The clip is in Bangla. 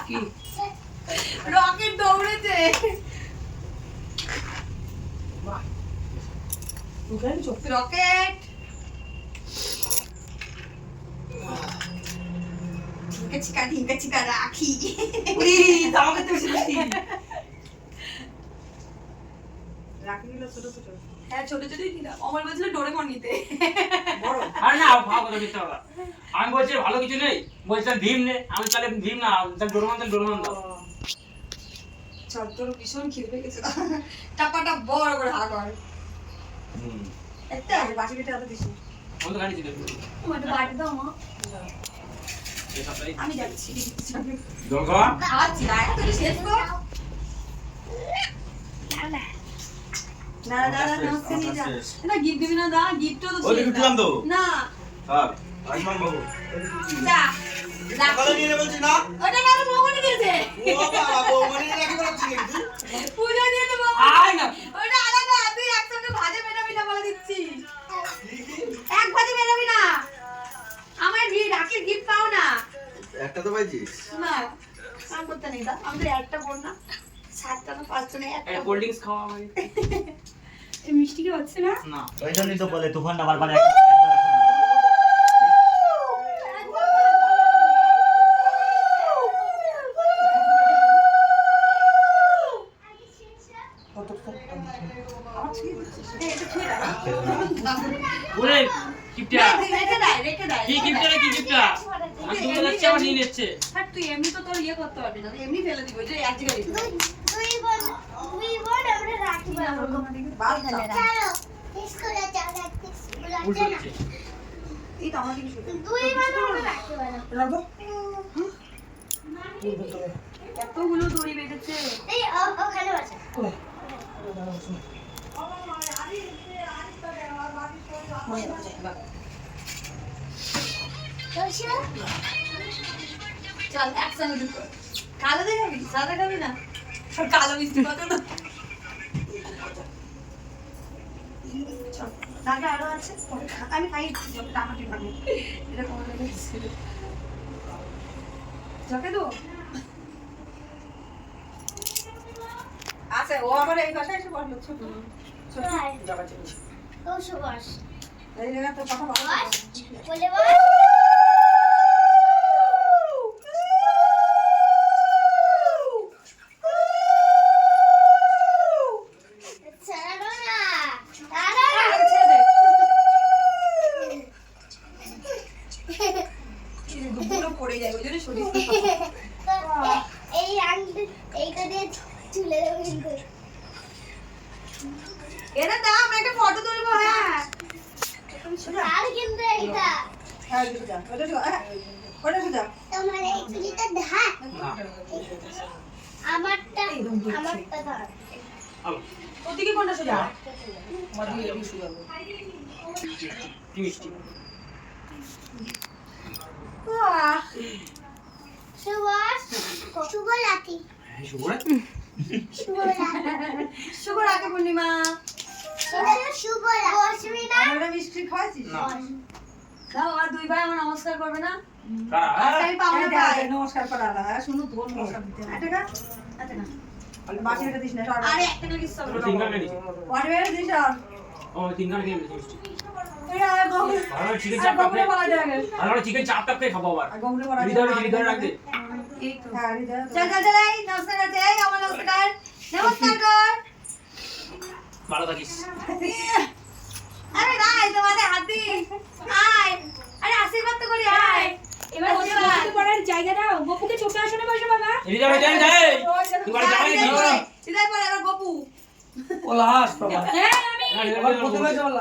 কি রকেট দৌড়েছে। রকেট ঢিঙ্কা চিকা রাখি। আমাকে তো বেশি বেশি রাখিগুলো ছোট ছোট। হ্যাঁ ছোট ছোটই কিনা। অমর বলছিল ডোরেমন নিতে। বড় আর না ভাব কথা দিতে হবে। আমি বলছি ভালো কিছু নেই, বলছি ভীম নে, আমি তাহলে ভীম না তাহলে ডোরেমন দাও। চল তোর ভীষণ খিদে পেয়ে গেছে। টাপাটা বড় করে হা কর। একটা আছে বাটি কেটে আদা দিছি। আমি তো গাড়ি দিতে ওটা বাটি দাও মা। আমি যাচ্ছি। জল খাওয়া খাচ্ছি না তুই শেষ কর। না নমস্কার নিয়ে যা। না গিফট দিবি না দা, গিফটও তো ওই গিফট দিলাম তো না স্যার আইমান বাবু যা সকালে নিয়ে বলছি না ওটা না তো ভগবান দিয়েছে। ও বাবা বউ মানে নাকি বলছি কিন্তু পূজা দিয়ে তো আয় না ওটা আলাদা, তুই একসঙ্গে ভাজে মেটাবি না বলে দিচ্ছি। এক ভাজে মেটাবি না, আমার রাখির গিফট পাও না। একটা তো পাইছিস না কাম করতে নেই দা, আমাদের একটা বোন না, সাতটা না পাঁচটা না একটা কোল্ড ড্রিঙ্কস খাওয়া মানে এই মিষ্টি কি হচ্ছে না? না ওই জন্যই তো বলে তুফান না বারবার ওরে কিপটা রেখে দেয় কি কিপটা কি কিপটা আমি তো যাচ্ছি আবার নিয়ে নিচ্ছে। হ্যাঁ তুই এমনি তো তোর ইয়ে করতে পারবি না, এমনি ফেলে দিব যে এক জায়গায় রেখে দে। উল্টো হচ্ছে এই তো আমাকে কিছু এতগুলো দড়ি বেঁধেছে। চল একসঙ্গে দুটো। কালো দেখাবি সাদা খাবি না? কালো মিষ্টি কত না? চল দাদা আরো আছে আমি খাই টামাটি ভাঙি এটা কমে গেছে যাকে তো আচ্ছা ও আবার এই ভাষায় এসে বললো ছোট ছোট জগা ছিল এই জায়গা তো কথা বলো পড়ে যায় ওই জন্য শরীর এরা দা আমরা একটা ফটো তুলবো। হ্যাঁ হ্যাঁ যা ওটা যা ওটা যা আমারটা ধর ওদিকে কোনটা সোজা আমাদের এদিকে সোজা কি মিষ্টি শুভ রাত্রি শুভ রাখি পূর্ণিমা। শুভ রাত্রি আমরা মিষ্টি খাওয়াছিস না দাও আর দুই ভাই আমার নমস্কার করবে না? কারা আমি পাবো না ভাই নমস্কার করা আলাদা। হ্যাঁ শুনো তোর নমস্কার দিতে না টাকা আচ্ছা না বাকি এটা দিস না আরে একটা টাকা দিস ও তিন গানে দিছে ওয়াট ওয়ে দিস আর ও তিন গানে দিয়ে দিছে মিষ্টি এটা গগরে ভালো চিকেন চাপ গগরে বলা যাবে ভালো চিকেন চাপ টাপ খাবো আবার গগরে বলা হৃদয় রাখ দে এই তো হ্যাঁ হৃদয় চল চল চল এই নমস্কার আছে এই আমার নমস্কার নমস্কার কর ভালো থাকিস আরে নাই তোমাদের হাতি আয় আরে আশীর্বাদ তো করি আয় এবার বসতে পড়ার জায়গা দাও, গপুকে ছোট আসনে বসো বাবা। হৃদয় তুই বাড়ি যাবি হৃদয় পরে আর গপু ও লাস্ট বাবা হ্যাঁ আমি হৃদয় প্রথমে চল